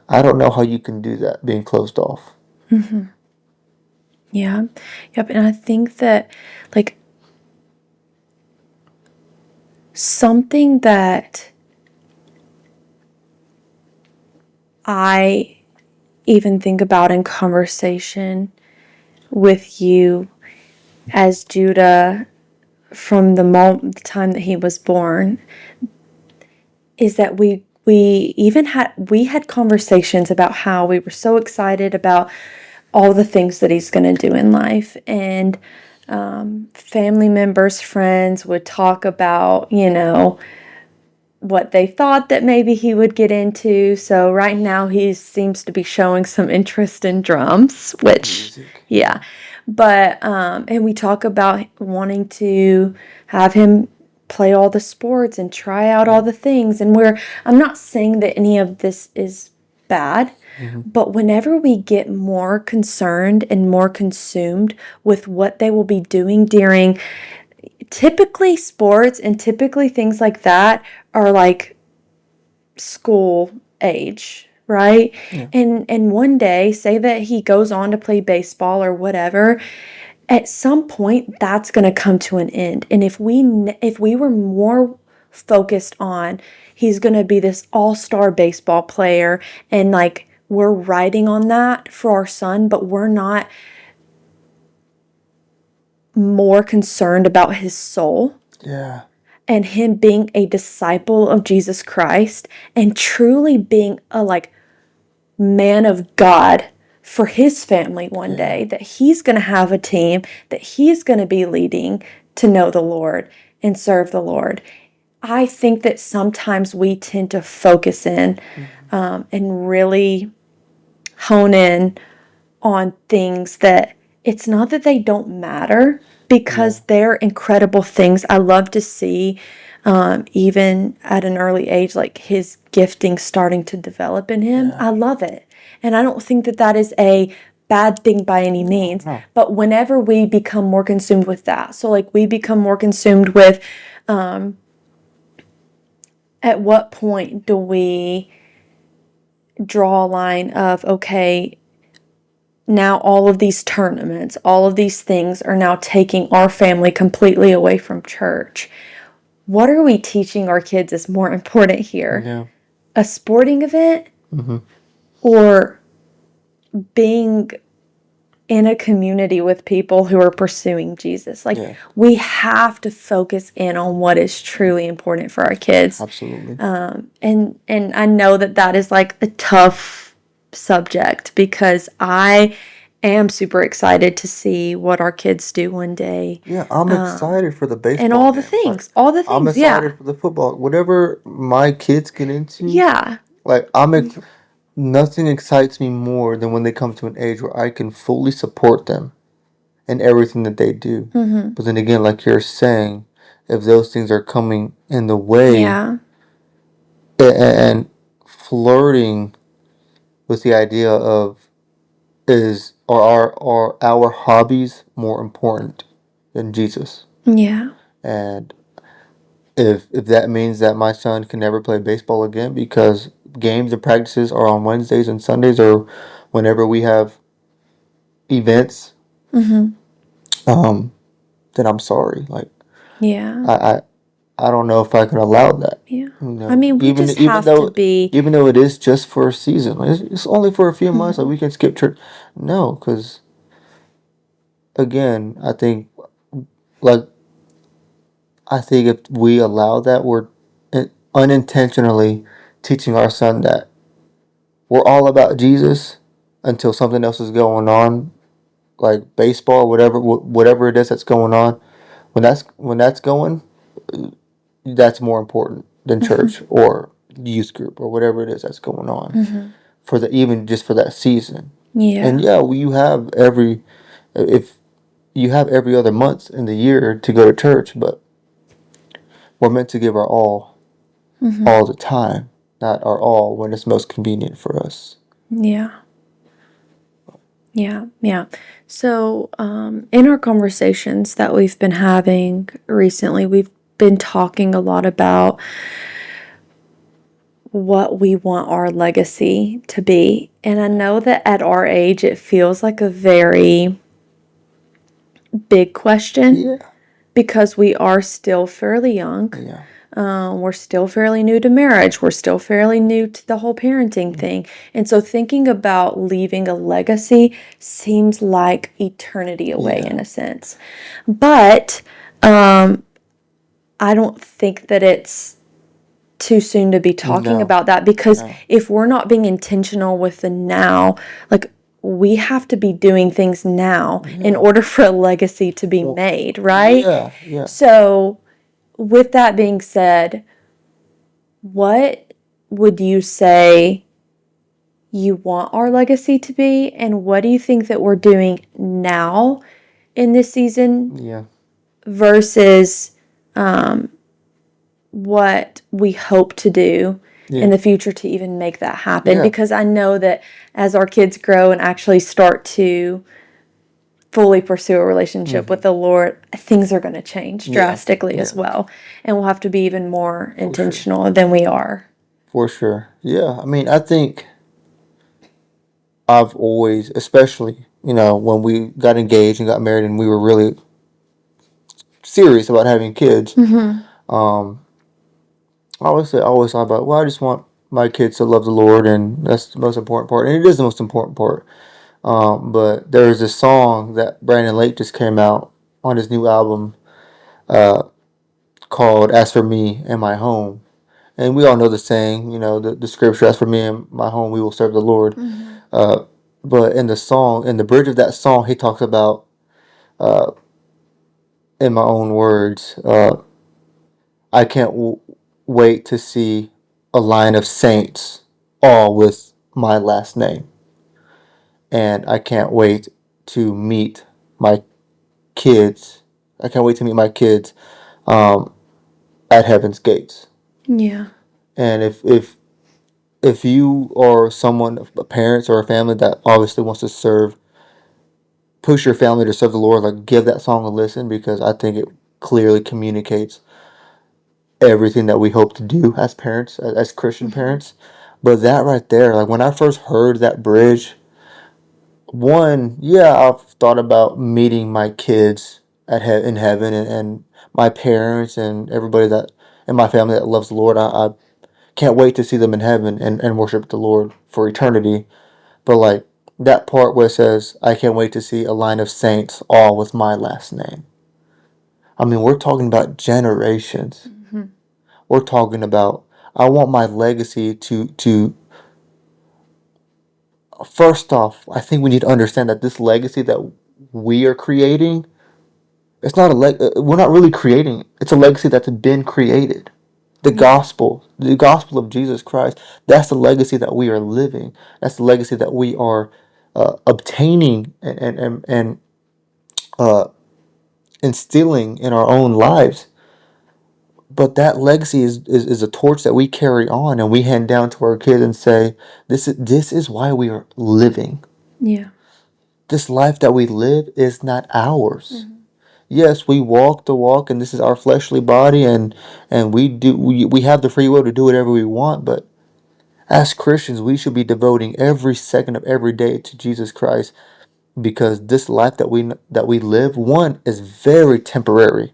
[SPEAKER 2] I don't know how you can do that being closed off.
[SPEAKER 1] Mm-hmm. Yeah. Yep. And I think that, like, something that I even think about in conversation with you as Judah from the time that he was born is that we had conversations about how we were so excited about all the things that he's going to do in life, and family members, friends would talk about, what they thought that maybe he would get into. So right now he seems to be showing some interest in drums, which,
[SPEAKER 2] Music.
[SPEAKER 1] yeah. But and we talk about wanting to have him play all the sports and try out all the things. And I'm not saying that any of this is bad, but whenever we get more concerned and more consumed with what they will be doing during typically sports and typically things like that are like school age, right?
[SPEAKER 2] Yeah.
[SPEAKER 1] And one day, say that he goes on to play baseball or whatever, at some point that's going to come to an end. And if we were more focused on he's going to be this all-star baseball player, and like we're riding on that for our son, but we're not more concerned about his soul
[SPEAKER 2] Yeah.
[SPEAKER 1] and him being a disciple of Jesus Christ and truly being a like man of God for his family one
[SPEAKER 2] Yeah.
[SPEAKER 1] day, that he's going to have a team that he's going to be leading to know the Lord and serve the Lord. I think that sometimes we tend to focus in and really hone in on things that it's not that they don't matter, because they're incredible things. I love to see, even at an early age, like his gifting starting to develop in him.
[SPEAKER 2] Yeah.
[SPEAKER 1] I love it. And I don't think that that is a bad thing by any means.
[SPEAKER 2] No.
[SPEAKER 1] But whenever we become more consumed with that, so like we become more consumed with, at what point do we draw a line of, okay, now all of these tournaments, all of these things are now taking our family completely away from church. What are we teaching our kids is more important here?
[SPEAKER 2] Yeah.
[SPEAKER 1] A sporting event
[SPEAKER 2] Mm-hmm.
[SPEAKER 1] or being in a community with people who are pursuing Jesus? Like,
[SPEAKER 2] Yeah.
[SPEAKER 1] we have to focus in on what is truly important for our kids.
[SPEAKER 2] Absolutely.
[SPEAKER 1] And I know that that is like a tough subject, because I am super excited to see what our kids do one day.
[SPEAKER 2] Yeah, I'm excited for the baseball
[SPEAKER 1] And all the
[SPEAKER 2] games. Like,
[SPEAKER 1] things, all the
[SPEAKER 2] I'm
[SPEAKER 1] things, yeah.
[SPEAKER 2] excited for the football. Whatever my kids get into,
[SPEAKER 1] Yeah.
[SPEAKER 2] like nothing excites me more than when they come to an age where I can fully support them in everything that they do.
[SPEAKER 1] Mm-hmm.
[SPEAKER 2] But then again, like you're saying, if those things are coming in the way
[SPEAKER 1] Yeah.
[SPEAKER 2] and flirting with the idea of are our hobbies more important than Jesus?
[SPEAKER 1] Yeah.
[SPEAKER 2] And if that means that my son can never play baseball again because games and practices are on Wednesdays and Sundays, or whenever we have events,
[SPEAKER 1] Mm-hmm.
[SPEAKER 2] then I'm sorry. Like,
[SPEAKER 1] Yeah.
[SPEAKER 2] I don't know if I can allow that.
[SPEAKER 1] Yeah.
[SPEAKER 2] You
[SPEAKER 1] I
[SPEAKER 2] know,
[SPEAKER 1] mean, we just
[SPEAKER 2] even
[SPEAKER 1] have to
[SPEAKER 2] though
[SPEAKER 1] be.
[SPEAKER 2] it is just for a season, like, it's only for a few months. Like, we can skip church. No, because again, like I think if we allow that, we're unintentionally teaching our son that we're all about Jesus until something else is going on, like baseball, whatever it is that's going on. When that's going, that's more important than church or youth group or whatever it is that's going on for the even just for that season. And
[SPEAKER 1] Yeah.
[SPEAKER 2] yeah, you have if you have every other month in the year to go to church, but we're meant to give our all the time, not our all when it's most convenient for us.
[SPEAKER 1] Yeah. Yeah. Yeah. So, in our conversations that we've been having recently, we've been talking a lot about what we want our legacy to be. And I know that at our age, it feels like a very big question
[SPEAKER 2] Yeah,
[SPEAKER 1] because we are still fairly young.
[SPEAKER 2] yeah,
[SPEAKER 1] We're still fairly new to marriage. We're still fairly new to the whole parenting thing. And so thinking about leaving a legacy seems like eternity away
[SPEAKER 2] yeah.
[SPEAKER 1] in a sense. But I don't think that it's too soon to be talking
[SPEAKER 2] No,
[SPEAKER 1] about that because
[SPEAKER 2] no.
[SPEAKER 1] if we're not being intentional with the now, like we have to be doing things now in
[SPEAKER 2] Yeah.
[SPEAKER 1] order for a legacy to be
[SPEAKER 2] Well,
[SPEAKER 1] made, right?
[SPEAKER 2] yeah, yeah.
[SPEAKER 1] So, with that being said, what would you say you want our legacy to be, and what do you think that we're doing now in this season
[SPEAKER 2] Yeah.
[SPEAKER 1] versus what we hope to do in
[SPEAKER 2] Yeah.
[SPEAKER 1] the future to even make that happen?
[SPEAKER 2] Yeah.
[SPEAKER 1] Because I know that as our kids grow and actually start to fully pursue a relationship with the Lord, things are going to change
[SPEAKER 2] Yeah.
[SPEAKER 1] drastically as
[SPEAKER 2] Yeah.
[SPEAKER 1] well. And we'll have to be even more
[SPEAKER 2] For sure.
[SPEAKER 1] intentional than we are.
[SPEAKER 2] For sure. Yeah. I mean, I think I've always, especially, when we got engaged and got married and we were really serious about having kids, um, I always thought about, well, I just want my kids to love the Lord, and that's the most important part. And it is the most important part. But there was this song that Brandon Lake just came out on his new album called As for Me and My Home. And we all know the saying, the scripture, as for me and my home, we will serve the Lord. Uh, but in the song, in the bridge of that song, he talks about, in my own words, I can't wait to see a line of saints, all with my last name. And I can't wait to meet my kids. I can't wait to meet my kids um, at heaven's gates.
[SPEAKER 1] Yeah.
[SPEAKER 2] And if you are someone, parents or a family that obviously wants to push your family to serve the Lord, like give that song a listen because I think it clearly communicates everything that we hope to do as parents, as Christian parents. But that right there, like when I first heard that bridge, one, yeah, I've thought about meeting my kids in heaven and my parents and everybody that in my family that loves the Lord. I can't wait to see them in heaven and worship the Lord for eternity. But like that part where it says, I can't wait to see a line of saints all with my last name. I mean, we're talking about generations. We're talking about, I want my legacy to first off, I think we need to understand that this legacy that we are creating, it's not we're not really creating it. It's a legacy that's been created. The gospel of Jesus Christ, that's the legacy that we are living. That's the legacy that we are obtaining and uh, instilling in our own lives. But that legacy is a torch that we carry on and we hand down to our kids and say, this is why we are living.
[SPEAKER 1] Yeah.
[SPEAKER 2] This life that we live is not ours. Yes, we walk the walk, and this is our fleshly body, and we have the free will to do whatever we want. But as Christians, we should be devoting every second of every day to Jesus Christ, because this life that we live, one, is very temporary.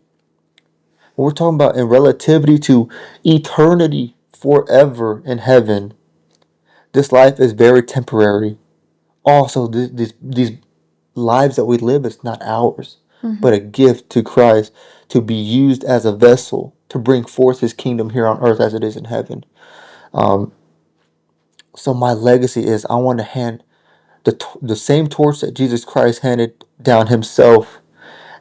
[SPEAKER 2] We're talking about in relativity to eternity forever in heaven. This life is very temporary. Also, these lives that we live is not ours, but a gift to Christ to be used as a vessel to bring forth His kingdom here on earth as it is in heaven. So my legacy is I want to hand the same torch that Jesus Christ handed down himself,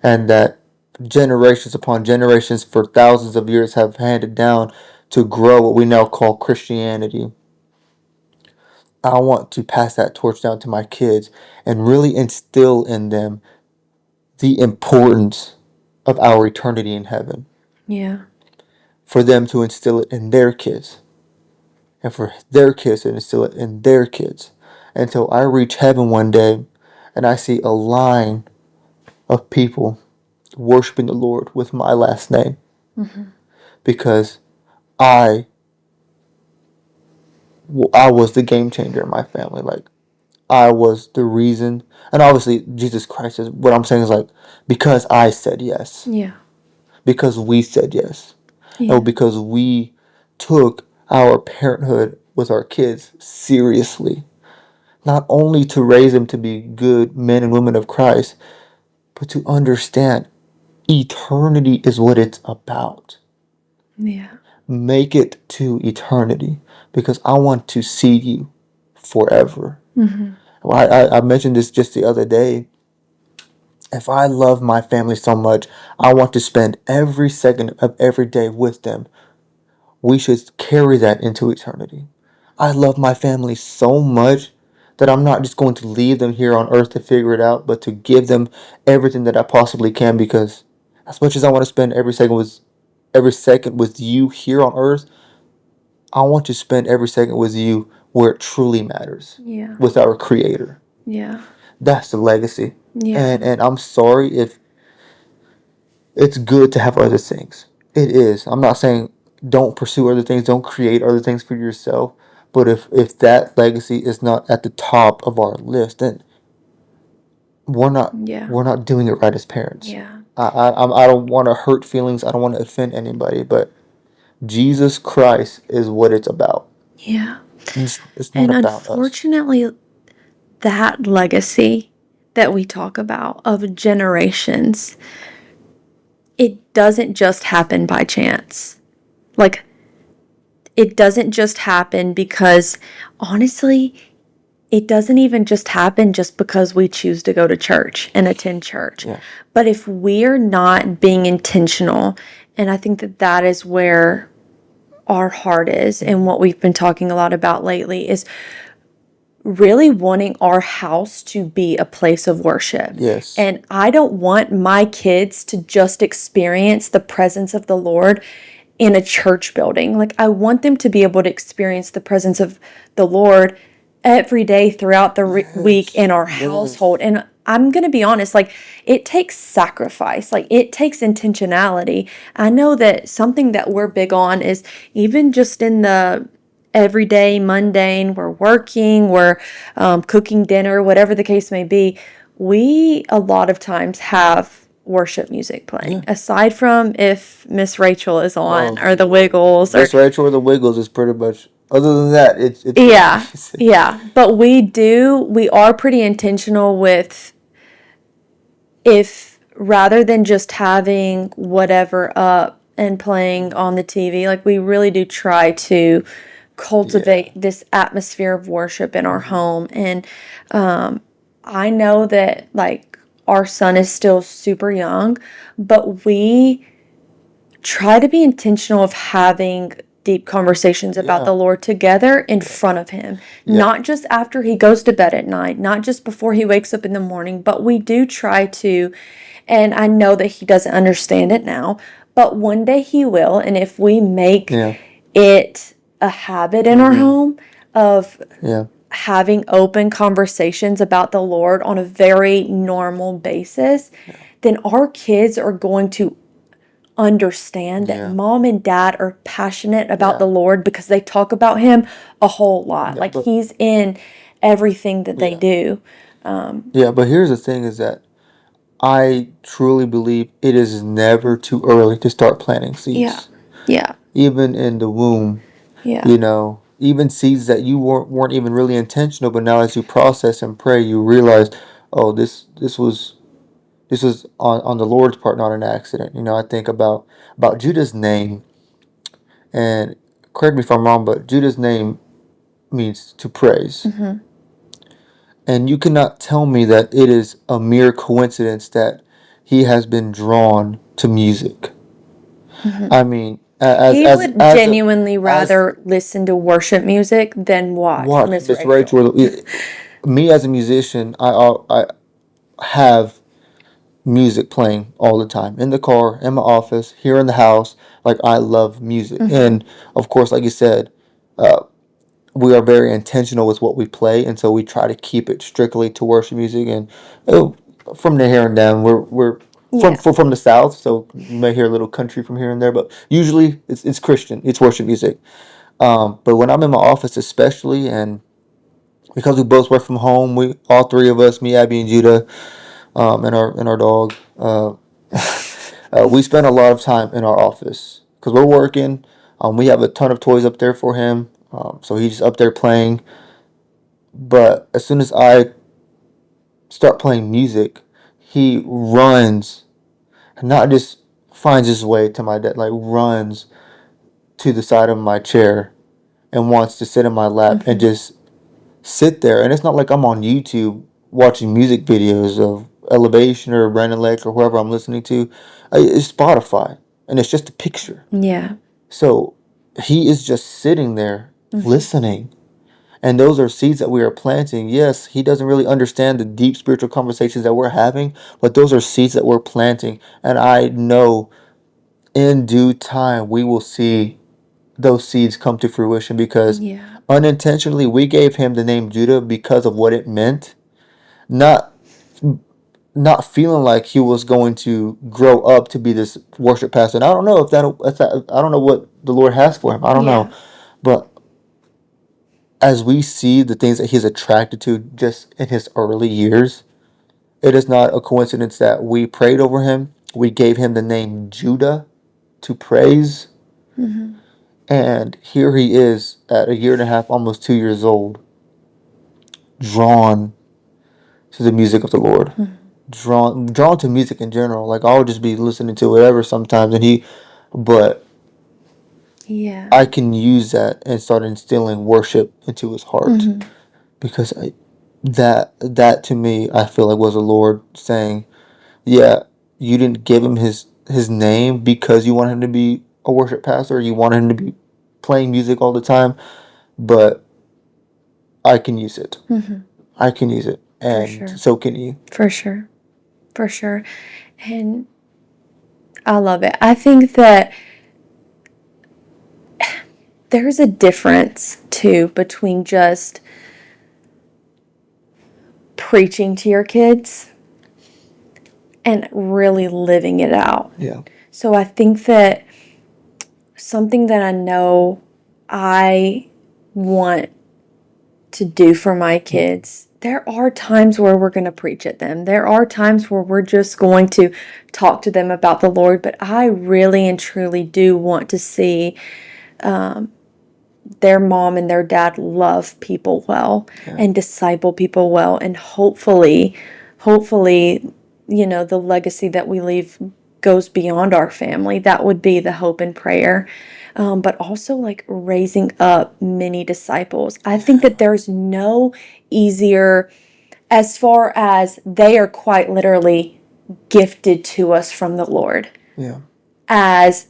[SPEAKER 2] and that generations upon generations for thousands of years have handed down to grow what we now call Christianity. I want to pass that torch down to my kids and really instill in them the importance of our eternity in heaven.
[SPEAKER 1] Yeah.
[SPEAKER 2] For them to instill it in their kids, and for their kids to instill it in their kids, until I reach heaven one day and I see a line of people worshiping the Lord with my last name.
[SPEAKER 1] Mm-hmm.
[SPEAKER 2] Because I I was the game changer in my family. Like, I was the reason. And obviously, Jesus Christ is what I'm saying is like, because I said yes.
[SPEAKER 1] Yeah.
[SPEAKER 2] Because we said yes.
[SPEAKER 1] Yeah.
[SPEAKER 2] And because we took our parenthood with our kids seriously. Not only to raise them to be good men and women of Christ, but to understand eternity is what it's about.
[SPEAKER 1] Yeah.
[SPEAKER 2] Make it to eternity, because I want to see you forever.
[SPEAKER 1] Mm-hmm.
[SPEAKER 2] I mentioned this just the other day. If I love my family so much, I want to spend every second of every day with them. We should carry that into eternity. I love my family so much that I'm not just going to leave them here on earth to figure it out, but to give them everything that I possibly can, because as much as I want to spend every second with you here on earth, I want to spend every second with you where it truly matters,
[SPEAKER 1] Yeah.
[SPEAKER 2] with our Creator.
[SPEAKER 1] Yeah.
[SPEAKER 2] That's the legacy.
[SPEAKER 1] Yeah.
[SPEAKER 2] And I'm sorry if it's good to have other things. It is. I'm not saying don't pursue other things, don't create other things for yourself. But if that legacy is not at the top of our list, then we're not
[SPEAKER 1] Yeah.
[SPEAKER 2] we're not doing it right as parents.
[SPEAKER 1] Yeah.
[SPEAKER 2] I don't want to hurt feelings. I don't want to offend anybody. But Jesus Christ is what it's about.
[SPEAKER 1] Yeah.
[SPEAKER 2] It's not
[SPEAKER 1] And
[SPEAKER 2] about us.
[SPEAKER 1] unfortunately, that legacy that we talk about of generations, it doesn't just happen by chance. Like, it doesn't just happen because, honestly, it doesn't even just happen just because we choose to go to church and attend church.
[SPEAKER 2] Yeah.
[SPEAKER 1] But if we're not being intentional, and I think that that is where our heart is, and what we've been talking a lot about lately is really wanting our house to be a place of worship.
[SPEAKER 2] Yes.
[SPEAKER 1] And I don't want my kids to just experience the presence of the Lord in a church building. Like, I want them to be able to experience the presence of the Lord every day throughout the week in our household. And I'm going to be honest, like, it takes sacrifice, like, it takes intentionality. I know that something that we're big on is even just in the everyday mundane, we're working, we're cooking dinner, whatever the case may be, we a lot of times have worship music playing.
[SPEAKER 2] Yeah.
[SPEAKER 1] Aside from if Miss Rachel is on,
[SPEAKER 2] Oh,
[SPEAKER 1] or the Wiggles, or
[SPEAKER 2] Miss Rachel or the Wiggles is pretty much. Other than that, it's
[SPEAKER 1] yeah, yeah. But we are pretty intentional with, if rather than just having whatever up and playing on the TV, like, we really do try to cultivate this atmosphere of worship in our home. And I know that, like, our son is still super young, but we try to be intentional of having deep conversations about the Lord together in front of him. Not just after he goes to bed at night, not just before he wakes up in the morning, but we do try to, and I know that he doesn't understand it now, but one day he will. And if we make it a habit in our home of having open conversations about the Lord on a very normal basis, then our kids are going to understand that mom and dad are passionate about the Lord because they talk about him a whole lot. Like, he's in everything that they do.
[SPEAKER 2] But here's the thing is that I truly believe it is never too early to start planting seeds.
[SPEAKER 1] Yeah.
[SPEAKER 2] Even in the womb,
[SPEAKER 1] Yeah.
[SPEAKER 2] you know, even seeds that you weren't even really intentional, but now as you process and pray, you realize, oh, this was on the Lord's part, not an accident. You know, I think about Judah's name, and correct me if I'm wrong, but Judah's name means to praise.
[SPEAKER 1] Mm-hmm.
[SPEAKER 2] And you cannot tell me that it is a mere coincidence that he has been drawn to music.
[SPEAKER 1] Mm-hmm.
[SPEAKER 2] I mean,
[SPEAKER 1] He would genuinely
[SPEAKER 2] as
[SPEAKER 1] rather listen to worship music than watch
[SPEAKER 2] watch
[SPEAKER 1] Miss
[SPEAKER 2] Miss
[SPEAKER 1] Rachel.
[SPEAKER 2] Rachel. Me as a musician, I have music playing all the time in the car, in my office, here in the house. Like I love music,
[SPEAKER 1] Mm-hmm.
[SPEAKER 2] and of course, like you said, uh, we are very intentional with what we play, and so we try to keep it strictly to worship music. And uh, from the here and then, we're
[SPEAKER 1] Yeah.
[SPEAKER 2] from the south, so you may hear a little country from here and there, but usually it's Christian, it's worship music. But when I'm in my office, especially, and because we both work from home, we all three of us, me, Abby, and Judah, and our dog, we spend a lot of time in our office because we're working. We have a ton of toys up there for him, so he's up there playing. But as soon as I start playing music, he runs, not just finds his way to my desk, like runs to the side of my chair and wants to sit in my lap and
[SPEAKER 1] Mm-hmm.
[SPEAKER 2] just sit there. And it's not like I'm on YouTube watching music videos of Elevation or Brandon Lake or whoever I'm listening to. It's Spotify, and it's just a picture.
[SPEAKER 1] Yeah.
[SPEAKER 2] So he is just sitting there
[SPEAKER 1] Mm-hmm.
[SPEAKER 2] listening. And those are seeds that we are planting. Yes, he doesn't really understand the deep spiritual conversations that we're having, but those are seeds that we're planting. And I know in due time we will see those seeds come to fruition because
[SPEAKER 1] Yeah.
[SPEAKER 2] unintentionally we gave him the name Judah because of what it meant, not not feeling like he was going to grow up to be this worship pastor. And I don't know if I don't know what the Lord has for him. I don't know,
[SPEAKER 1] Yeah.
[SPEAKER 2] but as we see the things that he's attracted to just in his early years, it is not a coincidence that we prayed over him. We gave him the name Judah to praise.
[SPEAKER 1] Mm-hmm.
[SPEAKER 2] And here he is at a year and a half, almost 2 years old, drawn to the music of the Lord.
[SPEAKER 1] Mm-hmm.
[SPEAKER 2] Drawn to music in general. Like I'll just be listening to whatever sometimes but
[SPEAKER 1] Yeah.
[SPEAKER 2] I can use that and start instilling worship into his heart.
[SPEAKER 1] Mm-hmm.
[SPEAKER 2] Because that to me I feel like was the Lord saying, yeah, you didn't give him his name because you want him to be a worship pastor, you want him to be playing music all the time, but I can use it.
[SPEAKER 1] Mm-hmm.
[SPEAKER 2] I can use it,
[SPEAKER 1] For
[SPEAKER 2] and
[SPEAKER 1] sure.
[SPEAKER 2] so can you.
[SPEAKER 1] For sure. For sure. And I love it. I think that there's a difference too between just preaching to your kids and really living it out.
[SPEAKER 2] Yeah.
[SPEAKER 1] So I think that something that I know I want to do for my kids, there are times where we're going to preach at them. There are times where we're just going to talk to them about the Lord, but I really and truly do want to see their mom and their dad love people well and disciple people well, and hopefully, the legacy that we leave goes beyond our family. That would be the hope and prayer. But also like raising up many disciples. I think that there's no easier, as far as they are quite literally gifted to us from the Lord,
[SPEAKER 2] Yeah.
[SPEAKER 1] as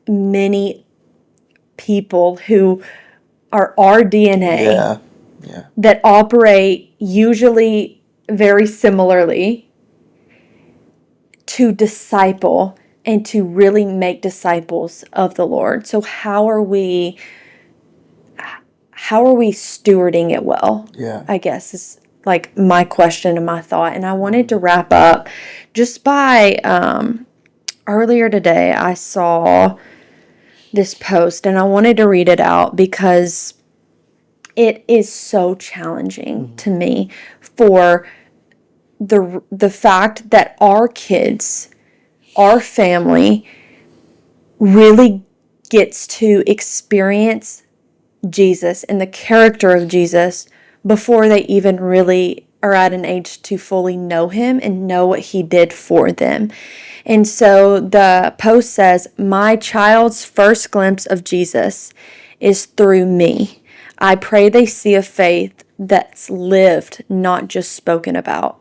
[SPEAKER 1] many people who are our DNA
[SPEAKER 2] Yeah. Yeah.
[SPEAKER 1] that operate usually very similarly, to disciple and to really make disciples of the Lord. So how are we stewarding it well?
[SPEAKER 2] Yeah.
[SPEAKER 1] I guess is like my question and my thought. And I wanted to wrap up just by earlier today I saw this post and I wanted to read it out because it is so challenging to me for the fact that our kids, our family really gets to experience Jesus and the character of Jesus before they even really are at an age to fully know him and know what he did for them. And so the post says, "My child's first glimpse of Jesus is through me. I pray they see a faith that's lived, not just spoken about.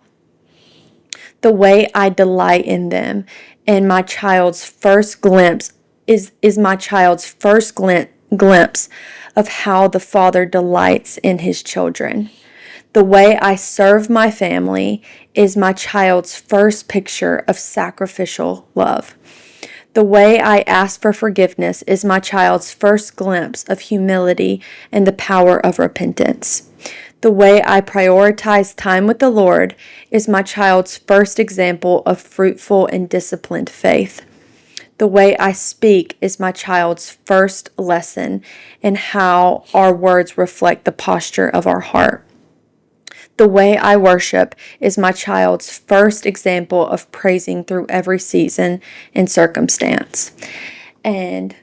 [SPEAKER 1] The way I delight in them, and my child's first glimpse is my child's first glimpse of how the Father delights in his children. The way I serve my family is my child's first picture of sacrificial love. The way I ask for forgiveness is my child's first glimpse of humility and the power of repentance. The way I prioritize time with the Lord is my child's first example of fruitful and disciplined faith. The way I speak is my child's first lesson in how our words reflect the posture of our heart. The way I worship is my child's first example of praising through every season and circumstance. And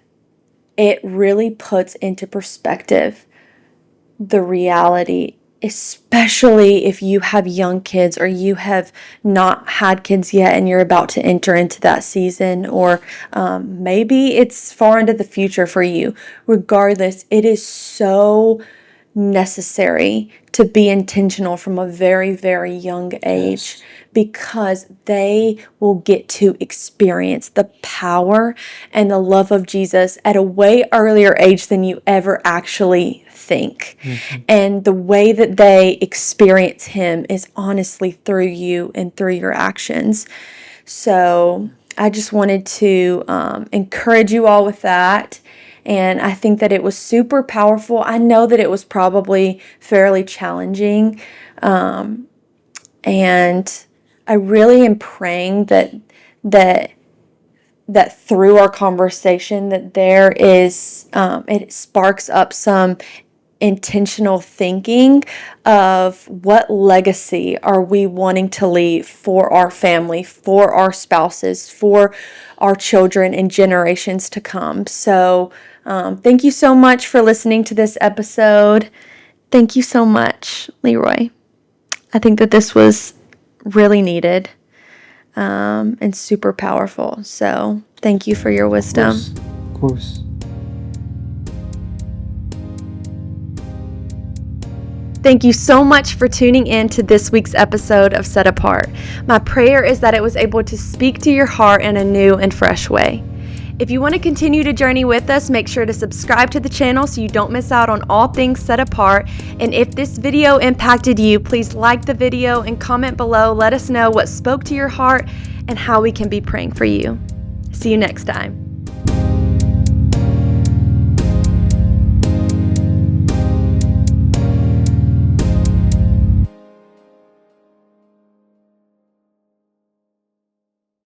[SPEAKER 1] it really puts into perspective the reality, especially if you have young kids or you have not had kids yet and you're about to enter into that season, or maybe it's far into the future for you. Regardless, it is so necessary to be intentional from a very, very young age, because they will get to experience the power and the love of Jesus at a way earlier age than you ever actually think. And the way that they experience him is honestly through you and through your actions. So I just wanted to encourage you all with that. And I think that it was super powerful. I know that it was probably fairly challenging. And I really am praying that through our conversation that there is, it sparks up some intentional thinking of what legacy are we wanting to leave for our family, for our spouses, for our children and generations to come. So thank you so much for listening to this episode. Thank you so much, Leroy. I think that this was really needed and super powerful. So thank you for your wisdom.
[SPEAKER 2] Of course.
[SPEAKER 1] Thank you so much for tuning in to this week's episode of Set Apart. My prayer is that it was able to speak to your heart in a new and fresh way. If you want to continue to journey with us, make sure to subscribe to the channel so you don't miss out on all things Set Apart. And if this video impacted you, please like the video and comment below. Let us know what spoke to your heart and how we can be praying for you. See you next time.